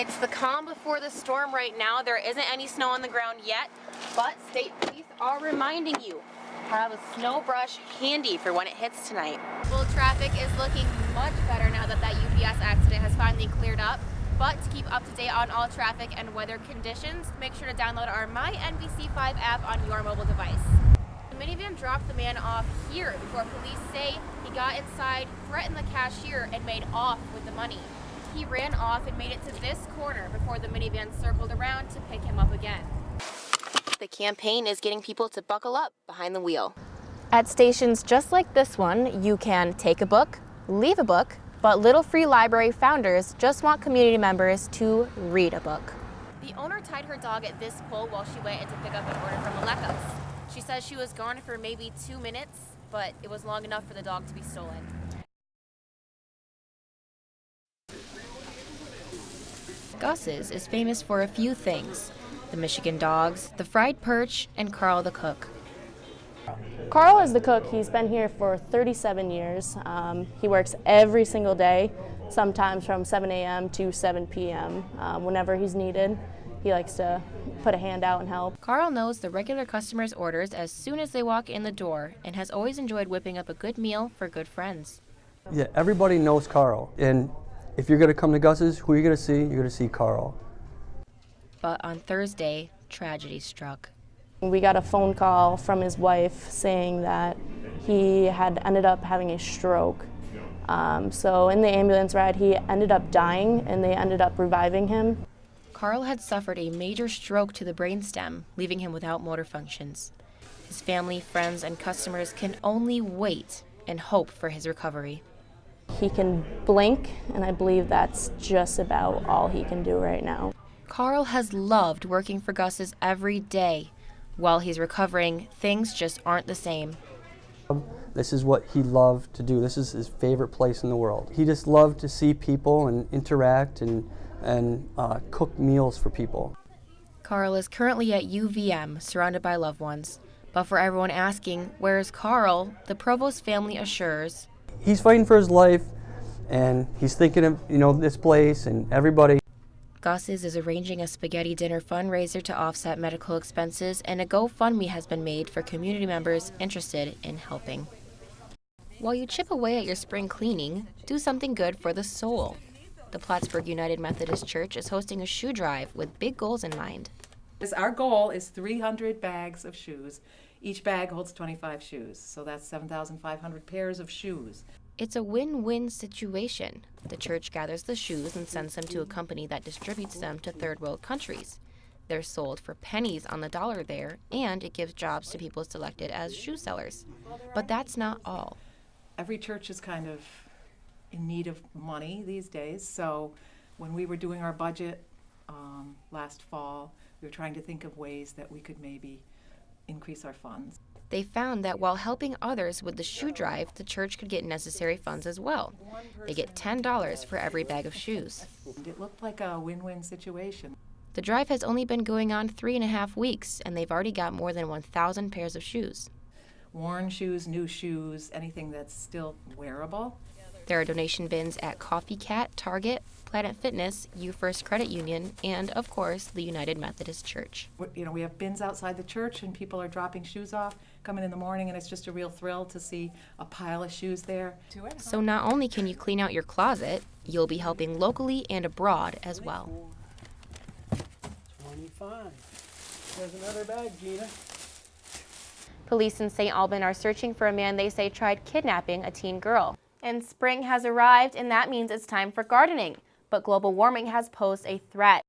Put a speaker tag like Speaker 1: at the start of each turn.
Speaker 1: It's the calm before the storm right now. There isn't any snow on the ground yet, but state police are reminding you, have a snow brush handy for when it hits tonight. Well, traffic is looking much better now that that UPS accident has finally cleared up. But to keep up to date on all traffic and weather conditions, make sure to download our My NBC5 app on your mobile device. The minivan dropped the man off here before police say he got inside, threatened the cashier, and made off with the money. He ran off and made it to this corner before the minivan circled around to pick him up again. The campaign is getting people to buckle up behind the wheel. At stations just like this one, you can take a book, leave a book, but Little Free Library founders just want community members to read a book. The owner tied her dog at this pole while she went in to pick up an order from Aleca's. She says she was gone for maybe 2 minutes, but it was long enough for the dog to be stolen. Gus's is famous for a few things: the Michigan dogs, the fried perch, and Carl the cook.
Speaker 2: Carl is the cook. He's been here for 37 years. He works every single day, sometimes from 7 a.m. to 7 p.m. Whenever he's needed, he likes to put a hand out and help.
Speaker 1: Carl knows the regular customers' orders as soon as they walk in the door and has always enjoyed whipping up a good meal for good friends.
Speaker 3: Yeah, everybody knows Carl, and if you're going to come to Gus's, who are you going to see? You're going to see Carl.
Speaker 1: But on Thursday, tragedy struck.
Speaker 2: We got a phone call from his wife saying that he had ended up having a stroke. So in the ambulance ride, he ended up dying, and they ended up reviving him.
Speaker 1: Carl had suffered a major stroke to the brainstem, leaving him without motor functions. His family, friends, and customers can only wait and hope for his recovery.
Speaker 2: He can blink, and I believe that's just about all he can do right now.
Speaker 1: Carl has loved working for Gus's every day. While he's recovering, things just aren't the same.
Speaker 3: This is what he loved to do. This is his favorite place in the world. He just loved to see people and interact and cook meals for people.
Speaker 1: Carl is currently at UVM, surrounded by loved ones. But for everyone asking, where's Carl, the Provost family assures,
Speaker 3: he's fighting for his life, and he's thinking of, this place and everybody.
Speaker 1: Gus's is arranging a spaghetti dinner fundraiser to offset medical expenses, and a GoFundMe has been made for community members interested in helping. While you chip away at your spring cleaning, do something good for the soul. The Plattsburgh United Methodist Church is hosting a shoe drive with big goals in mind.
Speaker 4: Our goal is 300 bags of shoes. Each bag holds 25 shoes, so that's 7,500 pairs of shoes.
Speaker 1: It's a win-win situation. The church gathers the shoes and sends them to a company that distributes them to third world countries. They're sold for pennies on the dollar there, and it gives jobs to people selected as shoe sellers. But that's not all.
Speaker 4: Every church is kind of in need of money these days, so when we were doing our budget last fall, we were trying to think of ways that we could maybe increase our funds.
Speaker 1: They found that while helping others with the shoe drive, the church could get necessary funds as well. They get $10 for every bag of shoes.
Speaker 4: It looked like a win-win situation.
Speaker 1: The drive has only been going on 3.5 weeks, and they've already got more than 1,000 pairs of shoes.
Speaker 4: Worn shoes, new shoes, anything that's still wearable.
Speaker 1: There are donation bins at Coffee Cat, Target, Planet Fitness, U First Credit Union, and, of course, the United Methodist Church.
Speaker 4: We have bins outside the church, and people are dropping shoes off, coming in the morning, and it's just a real thrill to see a pile of shoes there.
Speaker 1: So not only can you clean out your closet, you'll be helping locally and abroad as well.
Speaker 5: 25. There's another bag, Gina.
Speaker 1: Police in St. Albans are searching for a man they say tried kidnapping a teen girl. And spring has arrived, and that means it's time for gardening. But global warming has posed a threat.